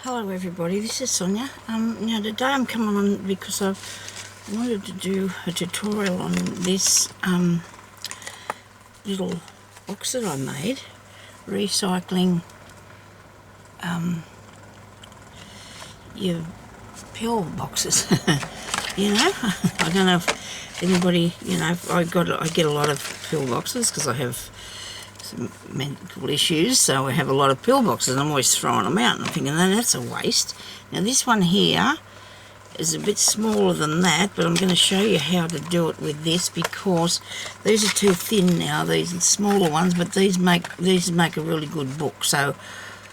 Hello everybody, this is Sonya. Now today I'm coming on because I wanted to do a tutorial on this little box that I made, recycling your pill boxes. I don't know if anybody, I get a lot of pill boxes because I have some medical issues, so I have a lot of pill boxes and I'm always throwing them out and I'm thinking, no, that's a waste. Now this one here is a bit smaller than that, but I'm going to show you how to do it with this because these are too thin now. These are smaller ones, but these make a really good book, so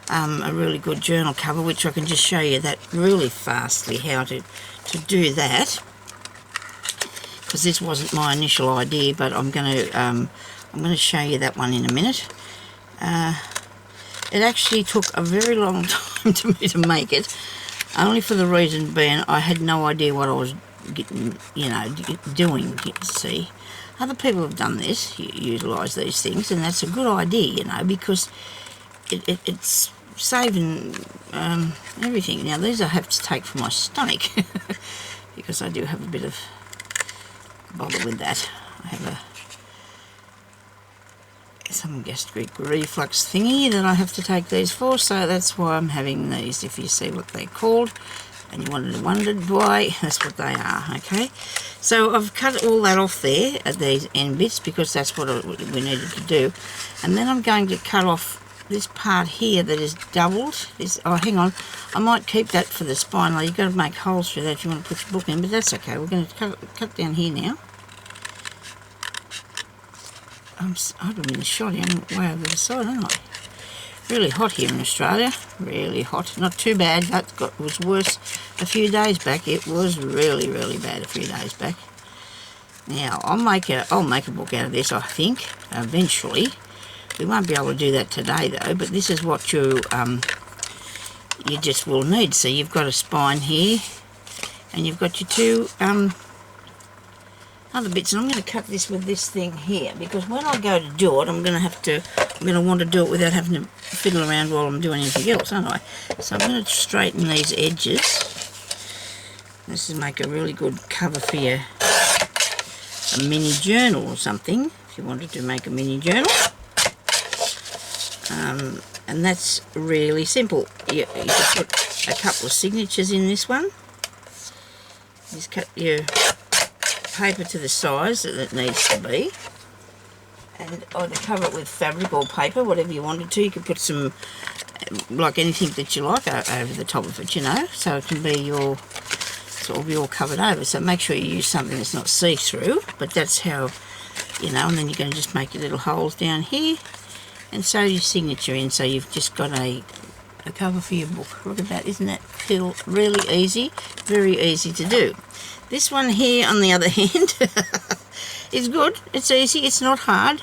a really good journal cover, which I can just show you that really fastly how to do that, because this wasn't my initial idea, but I'm going to show you that one in a minute. It actually took a very long time to me to make it, only for the reason being I had no idea what I was doing. See, other people have done this, utilise these things, and that's a good idea, because it's saving everything. Now these I have to take for my stomach because I do have a bit of bother with that. I have some gastric reflux thingy that I have to take these for, so that's why I'm having these. If you see what they're called and you wondered why, that's what they are. Okay, so I've cut all that off there at these end bits because that's what we needed to do, and then I'm going to cut off this part here that is doubled. Oh, hang on, I might keep that for the spine. Like, you've got to make holes through that if you want to put your book in, but that's okay. We're going to cut down here now. I've been shot in way over the side, haven't I? Really hot here in Australia, really hot. Not too bad, but it was worse a few days back. It was really, really bad a few days back. Now, I'll make a book out of this, I think, eventually. We won't be able to do that today, though, but this is what you just will need. So you've got a spine here, and you've got your two other bits, and I'm going to cut this with this thing here because when I go to do it, I'm going to want to do it without having to fiddle around while I'm doing anything else, aren't I? So I'm going to straighten these edges. This will make a really good cover for a mini journal or something, if you wanted to make a mini journal. And that's really simple. You can put a couple of signatures in this one. Just cut your paper to the size that it needs to be, and either cover it with fabric or paper, whatever you wanted to. You could put some, like anything that you like, over the top of it, so it can be your sort of all covered over. So make sure you use something that's not see-through, but that's how, and then you're going to just make your little holes down here and sew your signature in, so you've just got a cover for your book. Look at that, isn't that feel really easy? Very easy to do. This one here, on the other hand, is good. It's easy. It's not hard.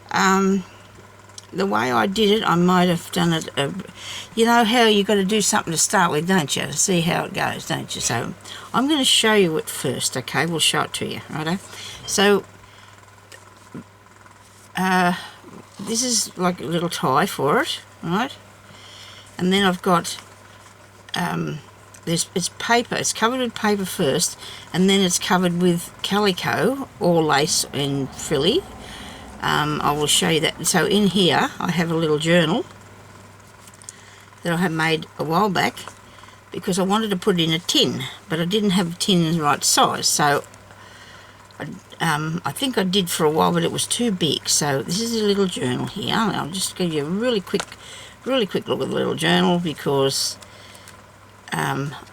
The way I did it, I might have done it. You know how you got to do something to start with, don't you? To see how it goes, don't you? So I'm going to show you it first. Okay, we'll show it to you. Righto. So this is like a little tie for it, right? And then I've got it's paper. It's covered with paper first, and then it's covered with calico or lace and frilly. I will show you that. So in here I have a little journal that I have made a while back because I wanted to put it in a tin, but I didn't have a tin in the right size. So I think I did for a while, but it was too big. So this is a little journal here. I'll just give you a really quick look at the little journal because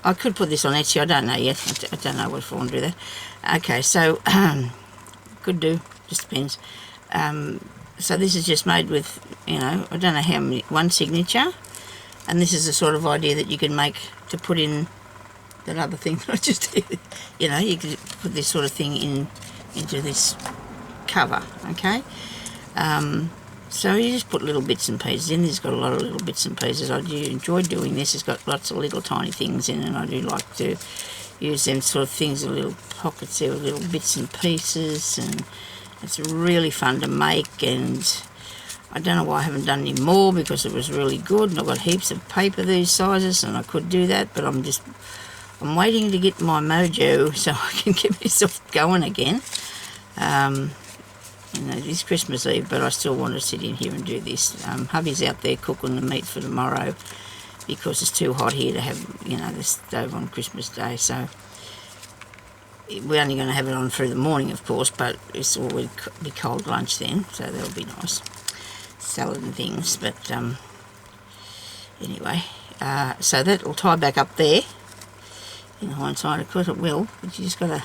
I could put this on Etsy. I don't know yet. I don't know if I want to do that. Okay, so could do. Just depends. So this is just made with, I don't know how many, one signature, and this is the sort of idea that you can make to put in that other thing that I just did. You could put this sort of thing into this cover. Okay. So you just put little bits and pieces in. It's got a lot of little bits and pieces. I do enjoy doing this. It's got lots of little tiny things in it, and I do like to use them sort of things, little pockets there with little bits and pieces, and it's really fun to make. And I don't know why I haven't done any more, because it was really good and I've got heaps of paper these sizes and I could do that, but I'm waiting to get my mojo so I can get myself going again. You know, it is Christmas Eve, but I still want to sit in here and do this. Hubby's out there cooking the meat for tomorrow because it's too hot here to have, you know, the stove on Christmas Day, so we're only going to have it on through the morning, of course, but it's all will be cold lunch then, so that'll be nice. Salad and things, but anyway, so that'll tie back up there. In hindsight, of course it will, but you just got to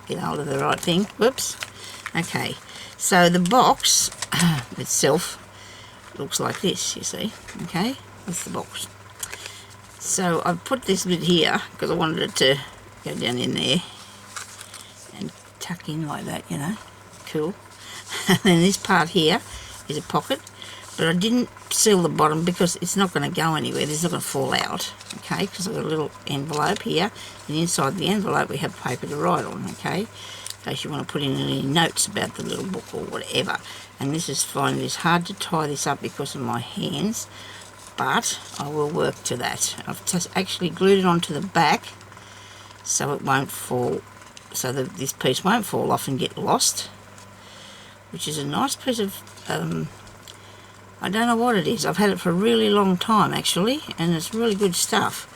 get hold of the right thing. Whoops. Okay, so the box itself looks like this, you see. Okay, that's the box. So I've put this bit here because I wanted it to go down in there and tuck in like that, you know. Cool. And then this part here is a pocket, but I didn't seal the bottom because it's not going to go anywhere. It's not going to fall out, okay, because I've got a little envelope here, and inside the envelope we have paper to write on, okay, in case you want to put in any notes about the little book or whatever. And this is fine. It's hard to tie this up because of my hands, but I will work to that. I've just actually glued it onto the back so it won't fall, so that this piece won't fall off and get lost, which is a nice piece of I don't know what it is. I've had it for a really long time actually, and it's really good stuff.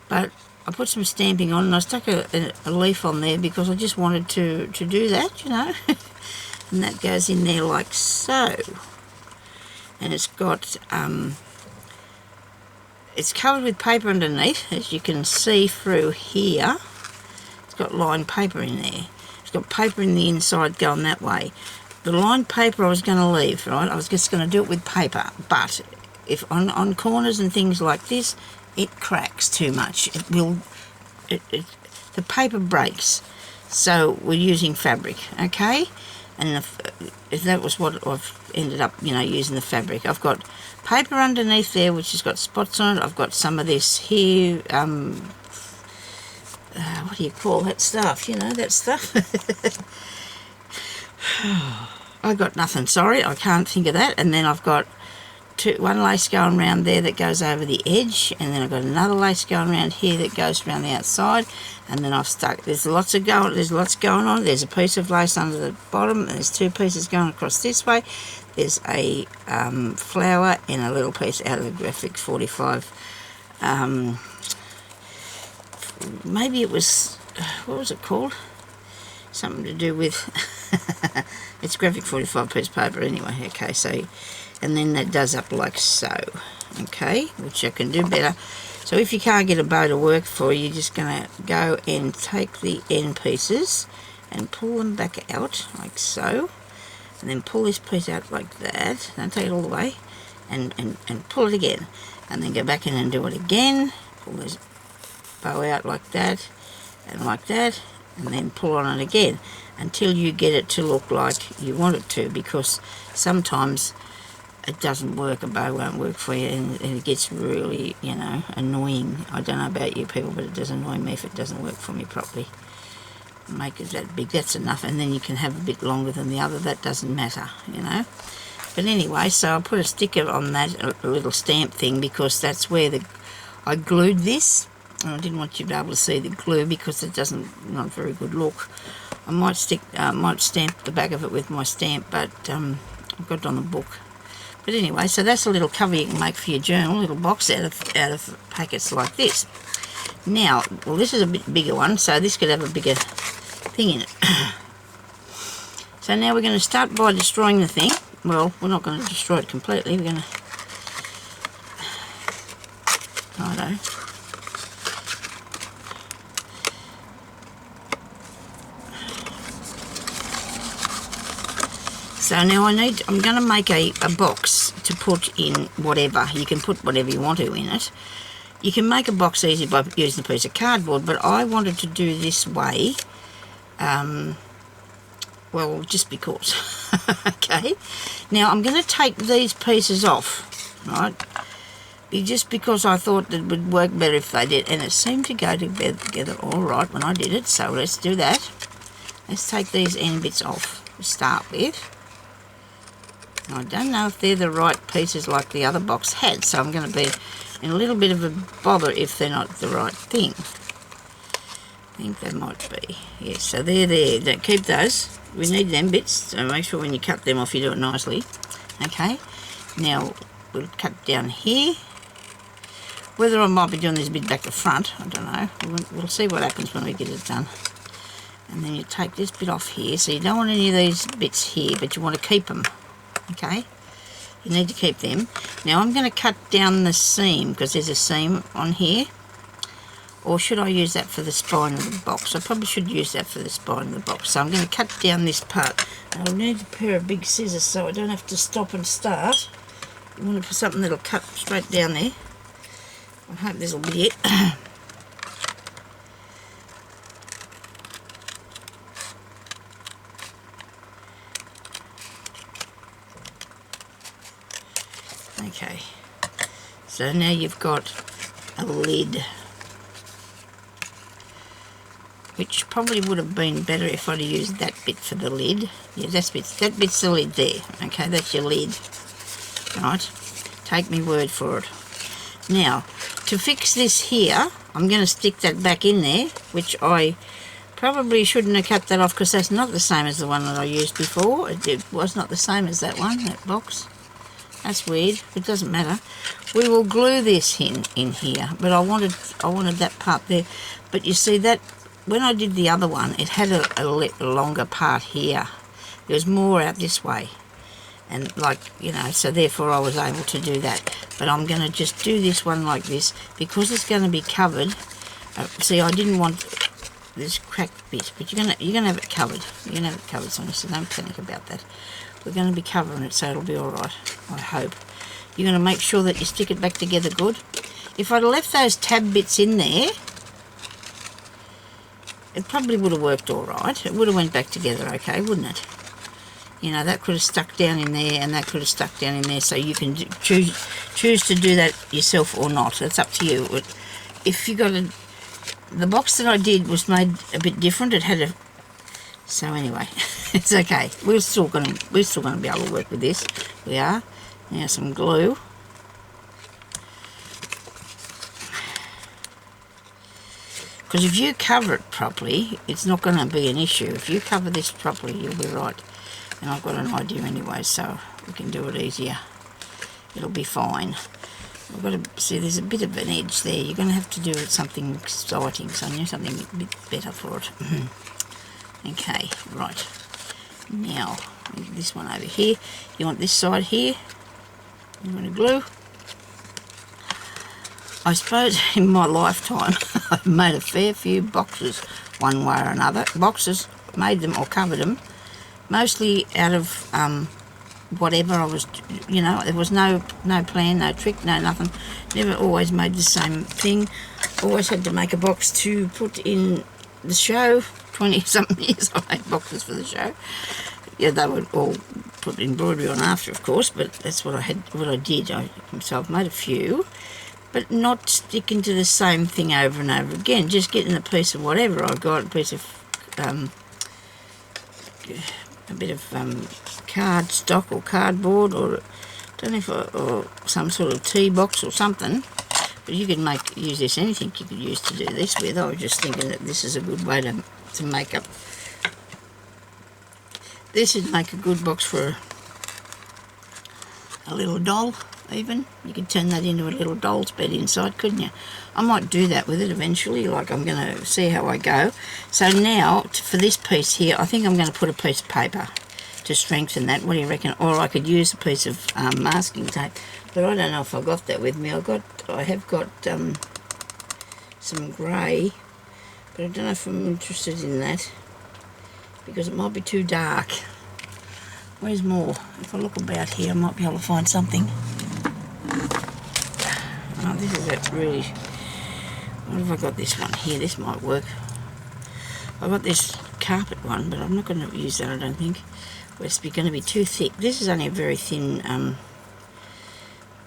But I put some stamping on and I stuck a leaf on there because I just wanted to do that, you know. And that goes in there like so. And it's got it's covered with paper underneath, as you can see through here. It's got lined paper in there. It's got paper in the inside going that way. The lined paper I was going to leave, right? I was just going to do it with paper, but if on corners and things like this, it cracks too much. It will, the paper breaks. So we're using fabric, okay? And if that was what I've ended up, you know, using the fabric. I've got paper underneath there, which has got spots on it. I've got some of this here. What do you call that stuff? You know, that stuff. I got nothing, sorry, I can't think of that. And then I've got one lace going around there that goes over the edge, and then I've got another lace going around here that goes around the outside, and then I've stuck, there's lots going on. There's a piece of lace under the bottom, and there's two pieces going across this way. There's a flower and a little piece out of the graphic 45. Maybe it was, what was it called? Something to do with it's graphic 45 piece of paper anyway. Okay, so, and then that does up like so, okay, which I can do better. So if you can't get a bow to work for, you're just going to go and take the end pieces and pull them back out like so, and then pull this piece out like that. Don't take it all the way, and pull it again, and then go back in and do it again. Pull this bow out like that and like that, and then pull on it again until you get it to look like you want it to, because sometimes it doesn't work, a bow won't work for you, and it gets really, you know, annoying. I don't know about you people, but it does annoy me if it doesn't work for me properly. Make it that big, that's enough, and then you can have a bit longer than the other, that doesn't matter, you know. But anyway, so I put a sticker on that, a little stamp thing, because that's where I glued this. And I didn't want you to be able to see the glue because it doesn't, not a very good look. I might stamp the back of it with my stamp, but I've got it on the book. But anyway, so that's a little cover you can make for your journal, a little box out of packets like this. Now, well, this is a bit bigger one, so this could have a bigger thing in it. So now we're going to start by destroying the thing. Well, we're not going to destroy it completely. We're going to, righto. So now I'm going to make a box to put in whatever. You can put whatever you want to in it. You can make a box easy by using a piece of cardboard, but I wanted to do this way, well, just because. Okay. Now I'm going to take these pieces off, right? Just because I thought that it would work better if they did, and it seemed to go together all right when I did it, so let's do that. Let's take these end bits off to start with. I don't know if they're the right pieces like the other box had, so I'm going to be in a little bit of a bother if they're not the right thing. I think they might be. Yes, so they're there. Don't keep those. We need them bits, so make sure when you cut them off you do it nicely. Okay, now we'll cut down here. Whether I might be doing this bit back to front, I don't know. We'll see what happens when we get it done. And then you take this bit off here. So you don't want any of these bits here, but you want to keep them. Okay, you need to keep them. Now I'm going to cut down the seam because there's a seam on here. Or should I use that for the spine of the box? I probably should use that for the spine of the box. So I'm going to cut down this part. I'll need a pair of big scissors so I don't have to stop and start. You want to put something that'll cut straight down there. I hope this will be it. Okay, so now you've got a lid, which probably would have been better if I'd used that bit for the lid. Yeah, that bit's the lid there. Okay, that's your lid. Right, take me word for it. Now, to fix this here, I'm going to stick that back in there, which I probably shouldn't have cut that off because that's not the same as the one that I used before. It was not the same as that one, that box. That's weird. It doesn't matter. We will glue this in here, but I wanted that part there. But you see that when I did the other one, it had a longer part here. There was more out this way, and like, you know, so therefore I was able to do that. But I'm going to just do this one like this because it's going to be covered. See, I didn't want this cracked bit, but you're gonna have it covered. You're gonna have it covered, Sonya, so don't panic about that. We're going to be covering it, so it'll be all right, I hope. You're going to make sure that you stick it back together good. If I'd left those tab bits in there, it probably would have worked all right. It would have went back together okay, wouldn't it? You know, that could have stuck down in there, and that could have stuck down in there, so you can choose to do that yourself or not. It's up to you. If you got the box that I did was made a bit different. It had a... So anyway, it's okay. We're still gonna be able to work with this. We are. Now some glue. Because if you cover it properly, it's not going to be an issue. If you cover this properly, you'll be right. And I've got an idea anyway, so we can do it easier. It'll be fine. I've got to see there's a bit of an edge there. You're going to have to do something exciting, Sonya, something a bit better for it. Okay, right. Now, this one over here. You want this side here. You want to glue. I suppose in my lifetime I've made a fair few boxes one way or another. Boxes, made them or covered them, mostly out of whatever I was, you know, there was no plan, no trick, no nothing. Never always made the same thing. Always had to make a box to put in the show. 20-something years I made boxes for the show. Yeah, they would all put embroidery on after, of course, but that's what I did. So I've made a few, but not sticking to the same thing over and over again. Just getting a piece of whatever I got, a piece of a bit of card stock or cardboard, or don't know if or some sort of tea box or something. But you could use this, anything you could use to do this with. I was just thinking that this is a good way to make up. This would make a good box for a little doll, even. You could turn that into a little doll's bed inside, couldn't you? I might do that with it eventually, like I'm going to see how I go. So now, for this piece here, I think I'm going to put a piece of paper to strengthen that. What do you reckon? Or I could use a piece of masking tape, but I don't know if I got that with me. I have got some grey, but I don't know if I'm interested in that because it might be too dark. Where's more? If I look about here, I might be able to find something. Oh, this is a really... What have I got? This one here. This might work. I've got this carpet one, but I'm not going to use that, I don't think. It's going to be too thick. This is only a very thin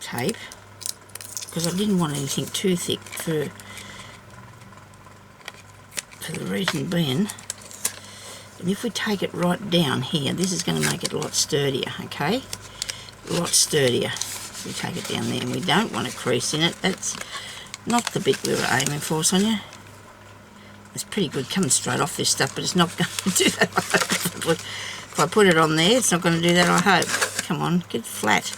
tape, because I didn't want anything too thick for the reason being. And if we take it right down here, this is going to make it a lot sturdier, okay? lot sturdier. We take it down there, and we don't want a crease in it. That's not the bit we were aiming for, Sonia. It's pretty good coming straight off this stuff, but it's not going to do that, I hope. If I put it on there, it's not going to do that, I hope. Come on, get flat.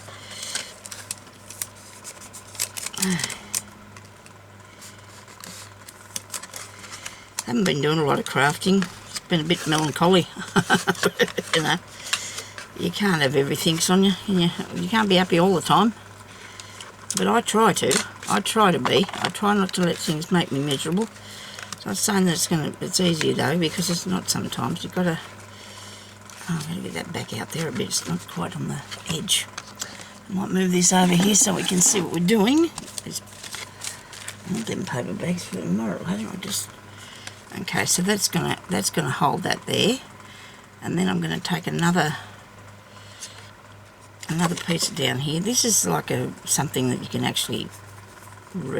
Haven't been doing a lot of crafting. It's been a bit melancholy. You know, you can't have everything, Sonia. You can't be happy all the time. But I try to. I try to be. I try not to let things make me miserable. So I'm saying that it's easier though, because it's not sometimes. You've got to... Oh, I've got to get that back out there a bit. It's not quite on the edge. I might move this over here so we can see what we're doing. I want them paper bags for tomorrow. I don't just... Okay, so that's gonna hold that there, and then I'm going to take another piece down here. This is like something that you can actually what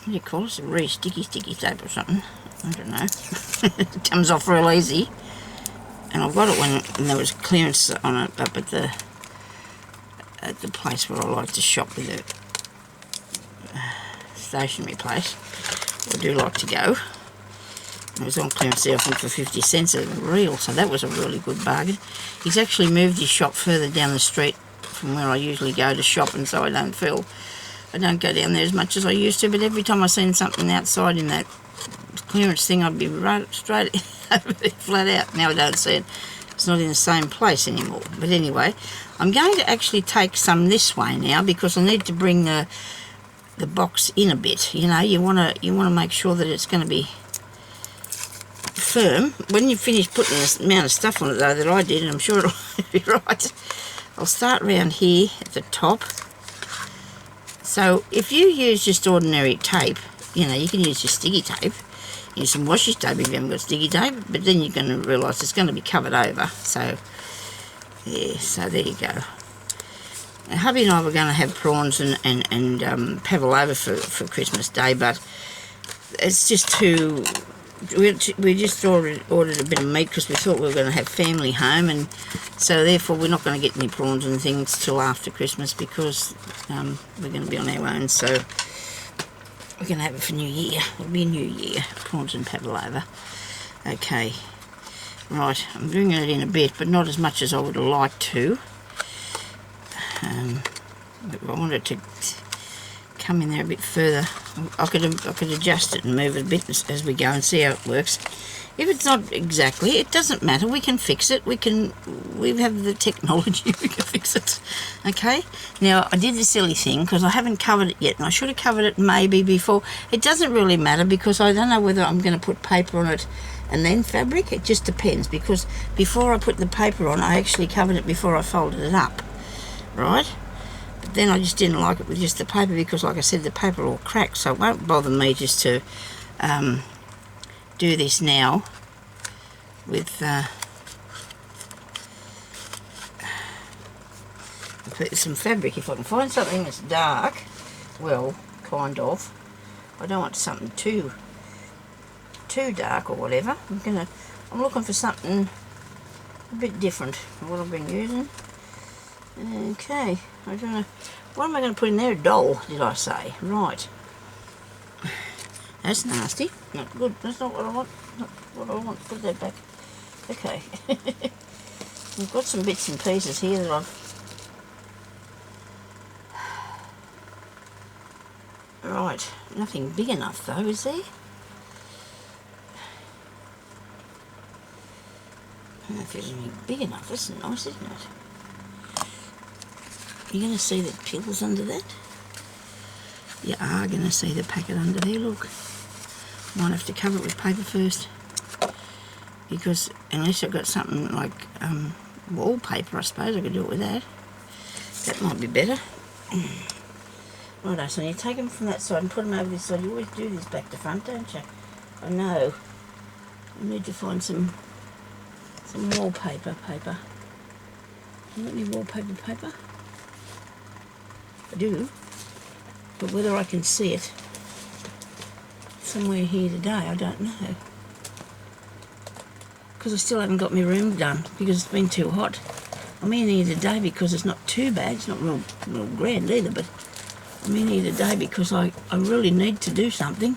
do you call it? Sticky tape or something. I don't know. It comes off real easy, and I've got it when there was clearance on it up at the place where I like to shop with the stationery place. I do like to go. It was on clearance there, I think, for 50 cents a reel, so that was a really good bargain. He's actually moved his shop further down the street from where I usually go to shop, and so I don't go down there as much as I used to, but every time I seen something outside in that clearance thing, I'd be right straight over there, flat out. Now I don't see it. It's not in the same place anymore. But anyway, I'm going to actually take some this way now, because I need to bring the box in a bit. You know, you want to make sure that it's going to be firm. When you finish putting the amount of stuff on it though that I did, and I'm sure it'll be right, I'll start around here at the top. So if you use just ordinary tape, you know, you can use your sticky tape, use some washi tape if you haven't got sticky tape, but then you're going to realise it's going to be covered over. So yeah, so there you go. Now, hubby and I were going to have prawns and pavlova for Christmas Day, but it's just too... We just ordered a bit of meat because we thought we were going to have family home, and so therefore we're not going to get any prawns and things till after Christmas, because we're going to be on our own. So we're going to have it for New Year. It'll be a New Year, prawns and pavlova. Okay, right, I'm bringing it in a bit, but not as much as I would have liked to. But I wanted to come in there a bit further. I could adjust it and move it a bit as we go and see how it works. If it's not exactly, it doesn't matter. We can fix it. We have the technology. We can fix it. Okay. Now I did the silly thing because I haven't covered it yet, and I should have covered it maybe before. It doesn't really matter because I don't know whether I'm going to put paper on it and then fabric. It just depends, because before I put the paper on, I actually covered it before I folded it up. Right. But then I just didn't like it with just the paper, because like I said, the paper will crack, so it won't bother me just to do this now with put some fabric. If I can find something that's dark, well, kind of. I don't want something too dark or whatever. I'm looking for something a bit different from what I've been using. Okay, I don't know. What am I going to put in there? A doll, did I say? Right. That's nasty. Not good. That's not what I want. Not what I want. Put that back. Okay. I've got some bits and pieces here that Right. Nothing big enough though, is there? I don't know if there's anything big enough. That's nice, isn't it? You're going to see the pills under that? You are going to see the packet under there, look. Might have to cover it with paper first, because unless I've got something like wallpaper, I suppose I could do it with that. That might be better. Righto, so you take them from that side and put them over this side. You always do this back to front, don't you? I know. I need to find some wallpaper paper. You got any wallpaper paper? I do, but whether I can see it somewhere here today, I don't know, because I still haven't got my room done because it's been too hot. I'm in here today because it's not too bad. It's not real grand either, but I'm in here today because I really need to do something.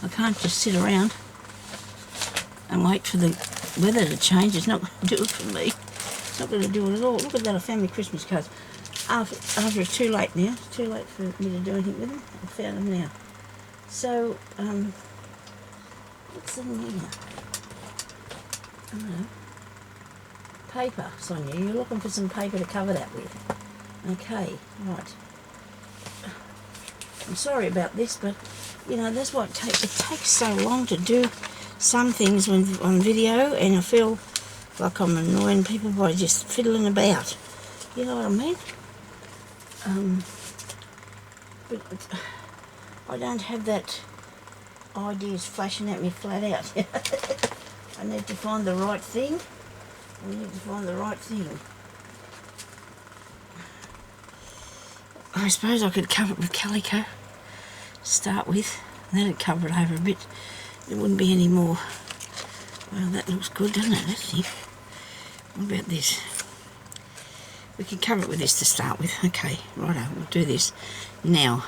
I can't just sit around and wait for the weather to change. It's not going to do it for me. It's not going to do it at all. Look at that, I found my Christmas cards. After it's too late now. It's too late for me to do anything with them. I found them now. So, what's in here? I don't know. Paper, Sonia. You're looking for some paper to cover that with. Okay, right. I'm sorry about this, but, you know, that's what it takes so long to do some things on video, and I feel like I'm annoying people by just fiddling about. You know what I mean? But I don't have that ideas flashing at me flat out. I need to find the right thing. I suppose I could cover it with calico to start with, and then I'd cover it over a bit. There wouldn't be any more. Well, that looks good, doesn't it, that thing? What about this? We can cover it with this to start with. Okay, righto, we'll do this. Now,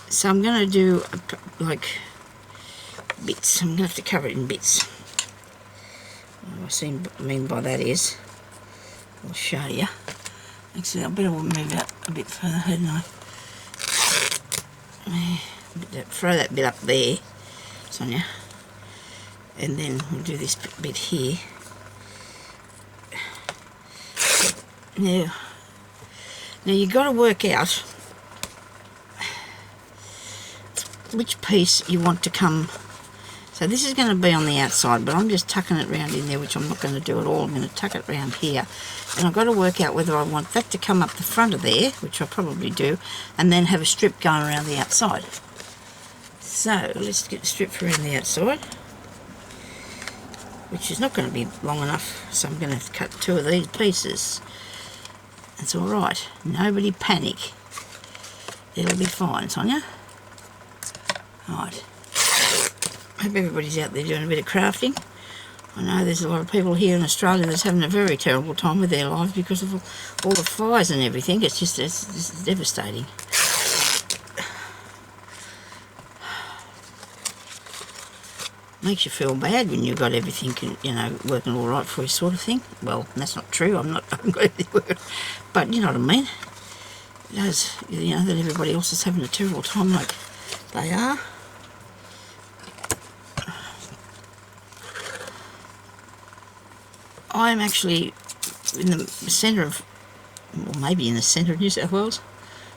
so I'm going to do, like, bits. I'm going to have to cover it in bits. What I mean by that is, I'll show you. Actually, I better move out a bit further, hadn't I? Throw that bit up there, Sonia. And then we'll do this bit here. Now you've got to work out which piece you want to come. So this is going to be on the outside, but I'm just tucking it around in there, which I'm not going to do at all. I'm going to tuck it around here, and I've got to work out whether I want that to come up the front of there, which I probably do, and then have a strip going around the outside. So let's get the strip around the outside, which is not going to be long enough, so I'm going to have to cut 2 of these pieces. That's all right. Nobody panic. It'll be fine, Sonia. Right. Hope everybody's out there doing a bit of crafting. I know there's a lot of people here in Australia that's having a very terrible time with their lives because of all the fires and everything. It's devastating. Makes you feel bad when you've got everything, you know, working all right for you, sort of thing. Well, that's not true. I haven't got everything working, but you know what I mean. It does, you know, that everybody else is having a terrible time like they are. I'm actually in the centre of, or maybe in the centre of New South Wales,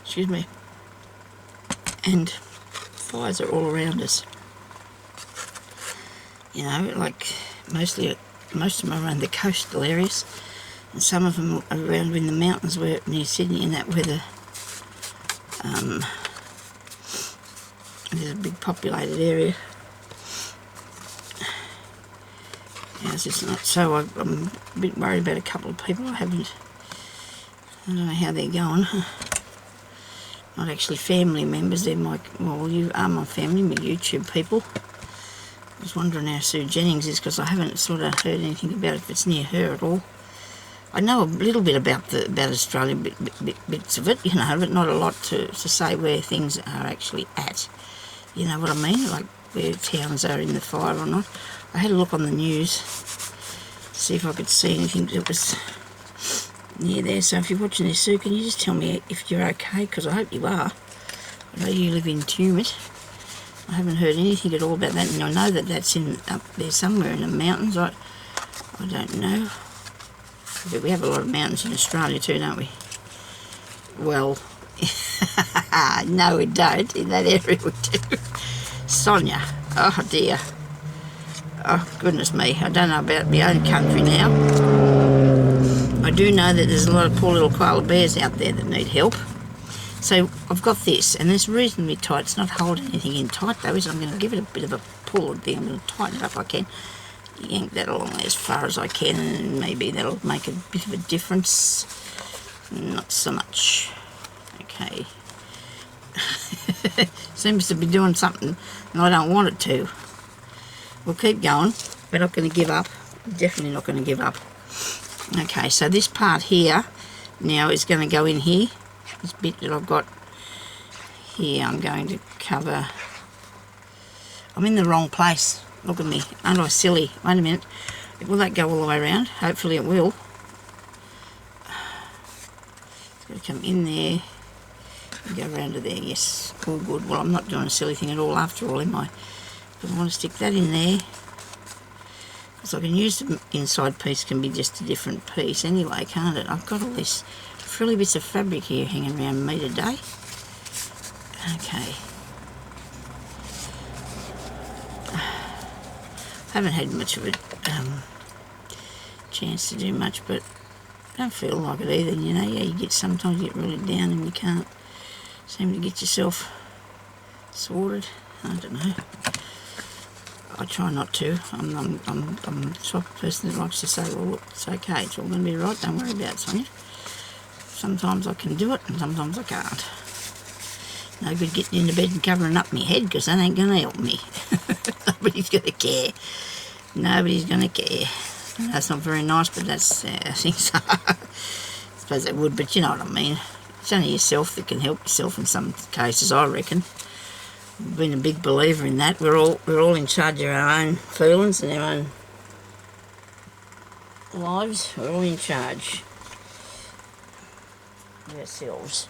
excuse me, and fires are all around us. You know, like most of them are around the coastal areas, and some of them are around in the mountains where near Sydney and that, where there's a big populated area. Yeah, it's just not so. I'm a bit worried about a couple of people. I don't know how they're going. Not actually family members. They're you are my family, my YouTube people. I was wondering how Sue Jennings is, because I haven't sort of heard anything about if it's near her at all. I know a little bit about Australia, bits of it, you know, but not a lot to say where things are actually at. You know what I mean? Like where towns are in the fire or not. I had a look on the news to see if I could see anything that was near there. So if you're watching this, Sue, can you just tell me if you're okay? Because I hope you are. I know you live in Tumut. I haven't heard anything at all about that, and I know that that's up there somewhere in the mountains. I don't know. But we have a lot of mountains in Australia too, don't we? Well, no we don't. In that area we do. Sonya. Oh dear. Oh goodness me. I don't know about my own country now. I do know that there's a lot of poor little koala bears out there that need help. So I've got this, and it's reasonably tight. It's not holding anything in tight though, so I'm going to give it a bit of a pull. I'm going to tighten it up if I can. Yank that along as far as I can, and maybe that'll make a bit of a difference. Not so much. Okay. Seems to be doing something, and I don't want it to. We'll keep going. We're not going to give up. Definitely not going to give up. Okay, so this part here now is going to go in here. This bit that I've got here, I'm going to cover. I'm in the wrong place. Look at me. Aren't I silly? Wait a minute. Will that go all the way around? Hopefully it will. It's going to come in there and go around to there. Yes, all good. Well, I'm not doing a silly thing at all after all, am I? But I want to stick that in there. Because I can use the inside piece, can be just a different piece anyway, can't it? I've got all this frilly bits of fabric here hanging around me today. Okay. I haven't had much of a chance to do much, but I don't feel like it either, you know. Yeah, you get sometimes you get really down and you can't seem to get yourself sorted. I don't know. I try not to. I'm the type of person that likes to say, well, look, it's okay, it's all going to be right, don't worry about it, Sonya. Sometimes I can do it and sometimes I can't. No good getting into bed and covering up my head, because that ain't going to help me. Nobody's going to care. Nobody's going to care. That's not very nice, but that's I think so. I suppose they would, but you know what I mean. It's only yourself that can help yourself in some cases, I reckon. I've been a big believer in that. We're all in charge of our own feelings and our own lives. We're all in charge of ourselves.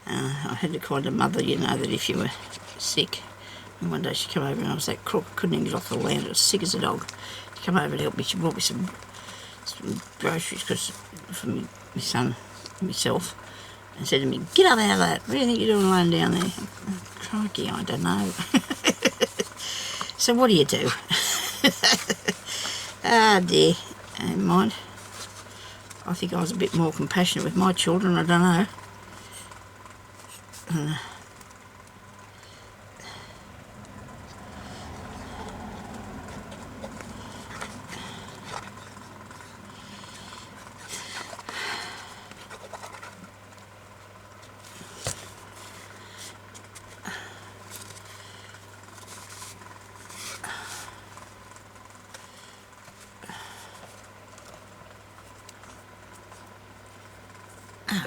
I had to call her mother, you know, that if you were sick. And one day she came over and I was that crook, couldn't even get off the land, I was sick as a dog. She came over to help me, she brought me some groceries for my son and myself, and said to me, get up out of that, what do you think you're doing alone down there? Crikey, I don't know. So what do you do? Ah dear, never mind. I think I was a bit more compassionate with my children, I don't know.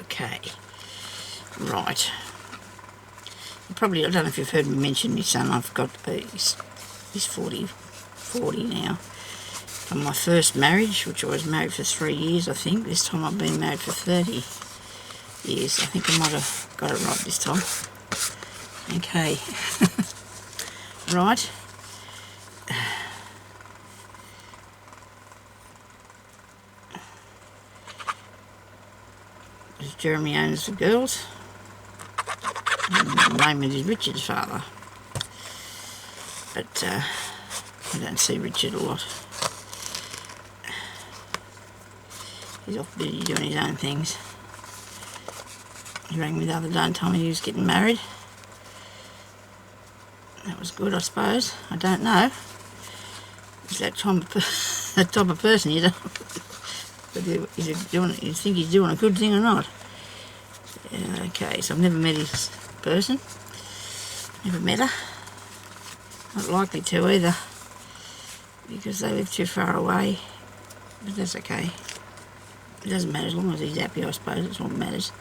Okay, right. Probably, I don't know if you've heard me mention my son. I've got, he's 40 now. From my first marriage, which I was married for 3 years, I think. This time I've been married for 30 years. I think I might have got it right this time. Okay. Right. Jeremy owns the girls. And Raymond is Richard's father. But I don't see Richard a lot. He's off busy doing his own things. He rang me the other day and told me he was getting married. That was good, I suppose. I don't know. He's that type of person, you know. But is he doing, you think he's doing a good thing or not? Okay, so I've never met his person. Never met her. Not likely to either, because they live too far away. But that's okay. It doesn't matter as long as he's happy, I suppose. That's what matters.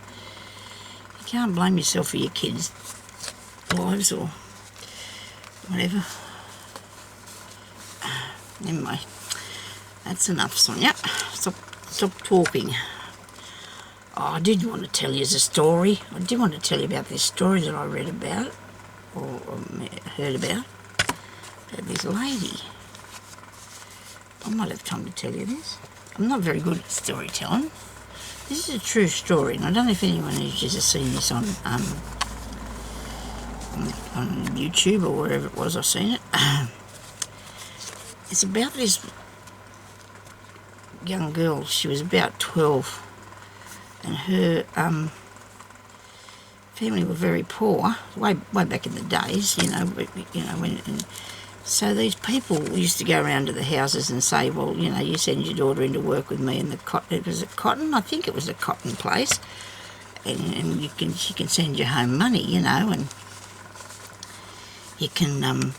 You can't blame yourself for your kids' lives or whatever. Anyway, that's enough, Sonya. Stop talking. Oh, I did want to tell you a story. I did want to tell you about this story that I read about, or heard about this lady. I might have time to tell you this. I'm not very good at storytelling. This is a true story, and I don't know if anyone has just seen this on YouTube or wherever it was I've seen it. It's about this young girl. She was about 12. And her family were very poor, way back in the days, you know, when. And so these people used to go around to the houses and say, well, you know, you send your daughter in to work with me in the cotton. It was a cotton, I think it was a cotton place, and she can send you home money, you know, and you can,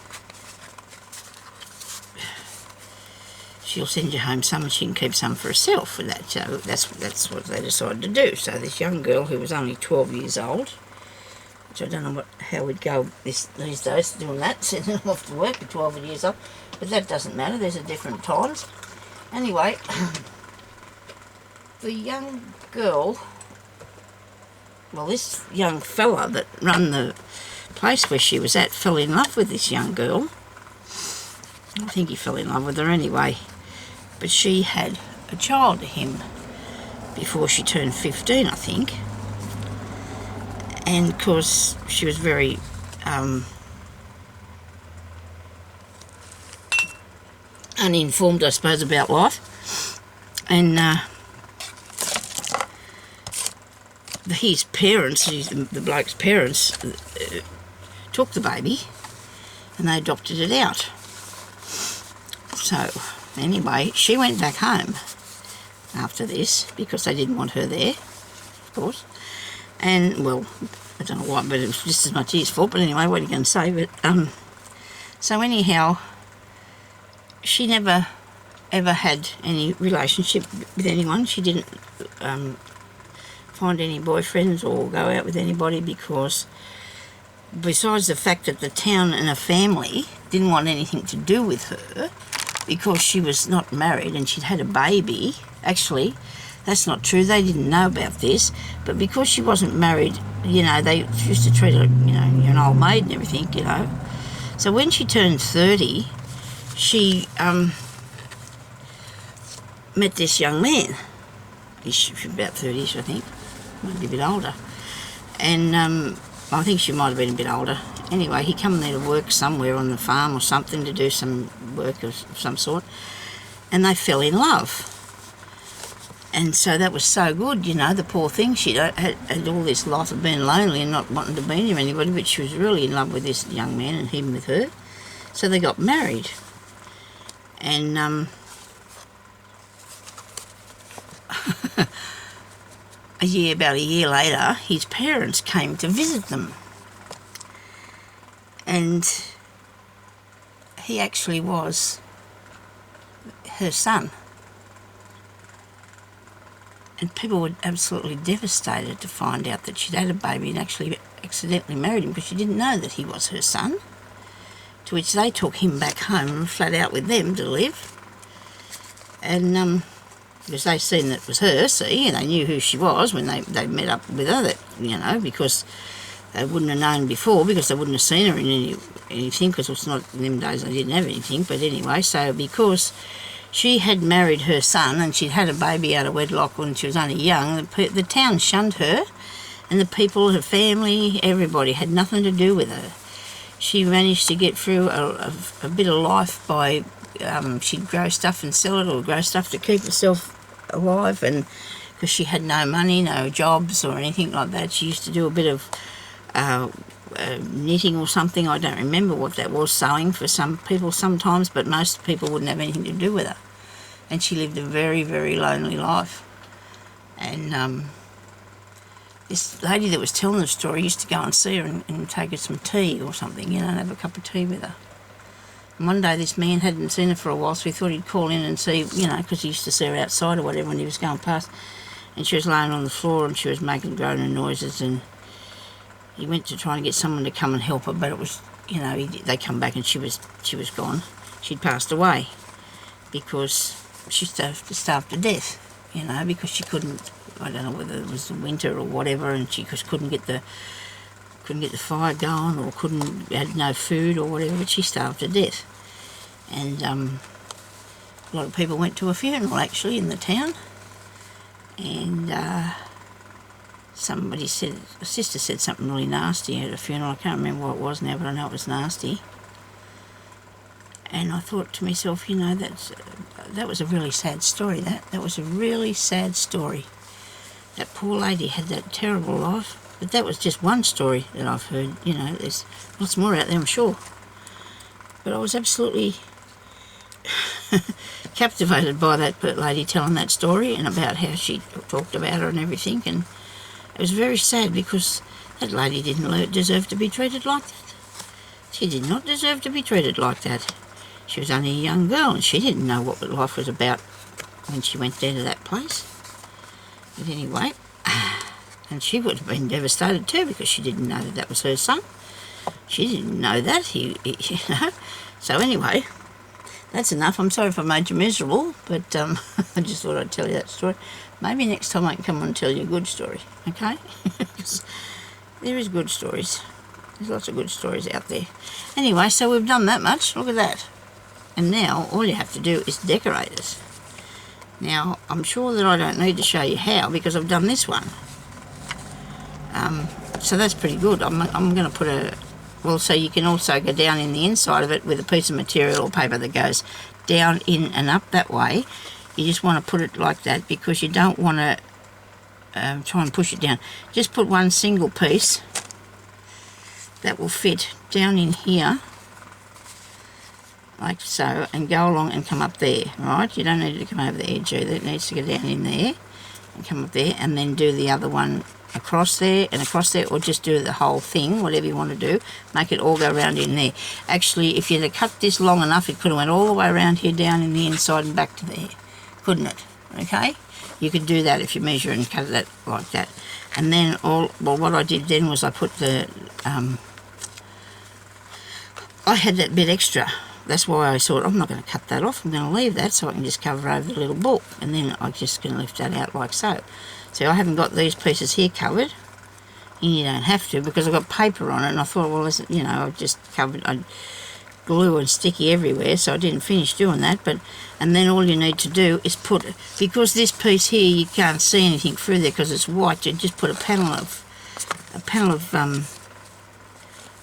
she'll send you home some and she can keep some for herself for that. So that's what they decided to do. So this young girl who was only 12 years old, which I don't know how we'd go these days doing that, sending them off to work at 12 years old, but that doesn't matter, there's a different times. Anyway, the young girl, well, this young fella that run the place where she was at fell in love with this young girl. I think he fell in love with her anyway. But she had a child to him before she turned 15, I think. And of course, she was very uninformed, I suppose, about life. And his parents, the bloke's parents, took the baby and they adopted it out. So anyway, she went back home after this because they didn't want her there, of course. And, well, I don't know why, but it was just as much his fault. But anyway, what are you going to say? But so anyhow, she never ever had any relationship with anyone. She didn't find any boyfriends or go out with anybody because, besides the fact that the town and her family didn't want anything to do with her because she was not married and she'd had a baby. Actually, that's not true. They didn't know about this, but because she wasn't married, you know, they used to treat her, you know, you're an old maid and everything, you know. So when she turned 30, she met this young man. She was about 30ish, I think, maybe a bit older. And I think she might have been a bit older. Anyway, he come there to work somewhere on the farm or something, to do some work of some sort, and they fell in love. And so that was so good, you know, the poor thing. She had all this life of being lonely and not wanting to be near anybody, but she was really in love with this young man and him with her. So they got married. And about a year later, his parents came to visit them. And he actually was her son. And people were absolutely devastated to find out that she'd had a baby and actually accidentally married him because she didn't know that he was her son. To which they took him back home and flat out with them to live. And because they seen that it was her, see, and they knew who she was when they met up with her, that, you know, because they wouldn't have known before, because they wouldn't have seen her in anything, because it was not in them days they didn't have anything. But anyway, so because she had married her son and she'd had a baby out of wedlock when she was only young, the town shunned her, and the people, her family, everybody had nothing to do with her. She managed to get through a bit of life by, she'd grow stuff and sell it, or grow stuff to keep herself alive, and because she had no money, no jobs or anything like that, she used to do a bit of knitting or something. I don't remember what that was, sewing for some people sometimes, but most people wouldn't have anything to do with her. And she lived a very, very lonely life. And this lady that was telling the story used to go and see her and take her some tea or something, you know, and have a cup of tea with her. And one day this man hadn't seen her for a while, so he thought he'd call in and see, you know, because he used to see her outside or whatever when he was going past. And she was laying on the floor and she was making groaning noises, and he went to try and get someone to come and help her, but it was, you know, they come back and she was gone. She'd passed away because she starved to death, you know, because she couldn't, I don't know whether it was the winter or whatever, and she just couldn't get the fire going, or had no food or whatever, but she starved to death. And a lot of people went to a funeral actually in the town, and somebody said, a sister said something really nasty at a funeral. I can't remember what it was now, but I know it was nasty. And I thought to myself, you know, that was a really sad story. That was a really sad story. That poor lady had that terrible life. But that was just one story that I've heard. You know, there's lots more out there, I'm sure. But I was absolutely captivated by that lady telling that story, and about how she talked about her and everything. And it was very sad because that lady didn't deserve to be treated like that. She did not deserve to be treated like that. She was only a young girl and she didn't know what life was about when she went there to that place. But anyway, and she would have been devastated too because she didn't know that that was her son. She didn't know that, you know. So anyway, that's enough. I'm sorry if I made you miserable, but I just thought I'd tell you that story. Maybe next time I can come on and tell you a good story, okay? Because there is good stories. There's lots of good stories out there. Anyway, so we've done that much. Look at that. And now all you have to do is decorate it. Now, I'm sure that I don't need to show you how because I've done this one. So that's pretty good. I'm going to put a... Well, so you can also go down in the inside of it with a piece of material or paper that goes down, in and up that way. You just want to put it like that because you don't want to try and push it down. Just put one single piece that will fit down in here like so and go along and come up there, right? You don't need it to come over the edge either. It needs to go down in there and come up there, and then do the other one across there and across there, or just do the whole thing, whatever you want to do. Make it all go around in there. Actually, if you'd have cut this long enough, it could have went all the way around here, down in the inside and back to there, couldn't it? Okay, you could do that if you measure and cut it like that. And then what I did then was I put the I had that bit extra. That's why I thought, I'm not going to cut that off. I'm going to leave that so I can just cover over the little book. And then I'm just going to lift that out like so. So I haven't got these pieces here covered. And you don't have to because I've got paper on it. And I thought, well, listen, you know, I've just covered, I'd glue and sticky everywhere. So I didn't finish doing that. And then all you need to do is put, because this piece here, you can't see anything through there because it's white. You just put a panel of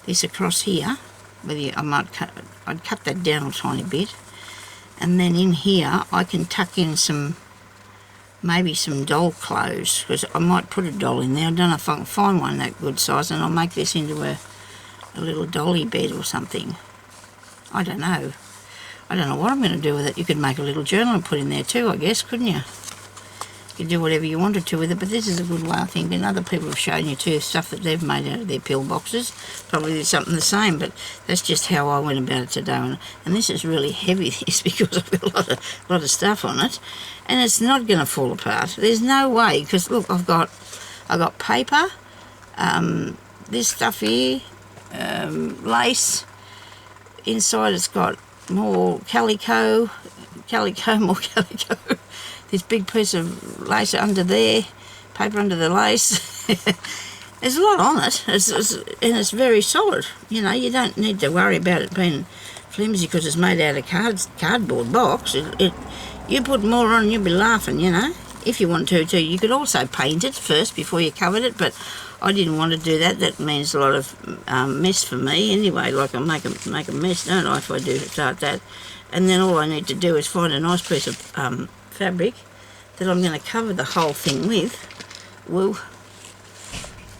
this across here. I'd cut that down a tiny bit, and then in here I can tuck in maybe some doll clothes, because I might put a doll in there. I don't know if I can find one that good size, and I'll make this into a little dolly bed or something. I don't know what I'm going to do with it. You could make a little journal and put in there too, I guess, couldn't you? You could do whatever you wanted to with it, but this is a good way, I think. And other people have shown you too stuff that they've made out of their pill boxes. Probably did something the same, but that's just how I went about it today. And this is really heavy, this, because I've got a lot of stuff on it, and it's not going to fall apart. There's no way, because look, I've got paper, this stuff here, lace. Inside it's got more calico, more calico. This big piece of lace under there, paper under the lace. There's a lot on it, and it's very solid. You know, you don't need to worry about it being flimsy because it's made out of cardboard box. You put more on and you'll be laughing, you know, if you want to too. You could also paint it first before you covered it, but I didn't want to do that. That means a lot of mess for me anyway. Like I make a mess, don't I, if I do start that. And then all I need to do is find a nice piece of fabric that I'm going to cover the whole thing with. Woo.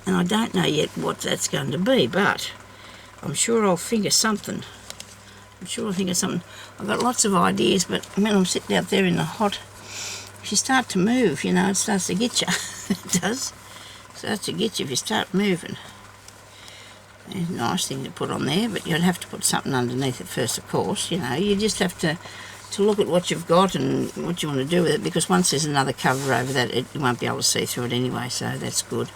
And I don't know yet what that's going to be, but I'm sure I'll think of something. I've got lots of ideas, but when I'm sitting out there in the hot, if you start to move, you know, it starts to get you. It does. It starts to get you if you start moving. It's a nice thing to put on there, but you'd have to put something underneath it first, of course. You know, you just have to look at what you've got and what you want to do with it, because once there's another cover over that, you won't be able to see through it anyway, so that's good,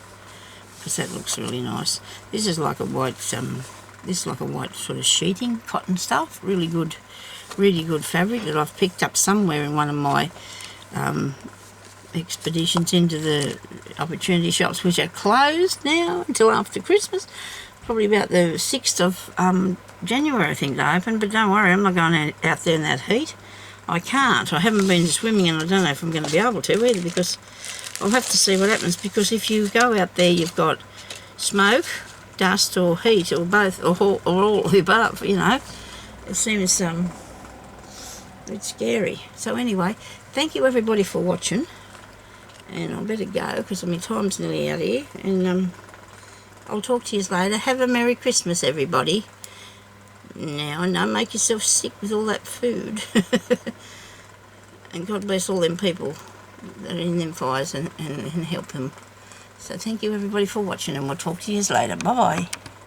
because that looks really nice. This is like a white, sort of sheeting, cotton stuff, really good fabric that I've picked up somewhere in one of my expeditions into the opportunity shops, which are closed now until after Christmas. Probably about the 6th of January, I think they open, but don't worry, I'm not going out there in that heat. I can't. I haven't been swimming, and I don't know if I'm going to be able to either, because I'll have to see what happens, because if you go out there, you've got smoke, dust, or heat, or both, or all of the above, you know. It seems it's scary. So anyway, thank you everybody for watching, and I better go, because my time's nearly out here, and I'll talk to you later. Have a Merry Christmas, everybody. Now, don't make yourself sick with all that food. And God bless all them people that are in them fires and help them. So thank you, everybody, for watching, and we'll talk to you later. Bye-bye.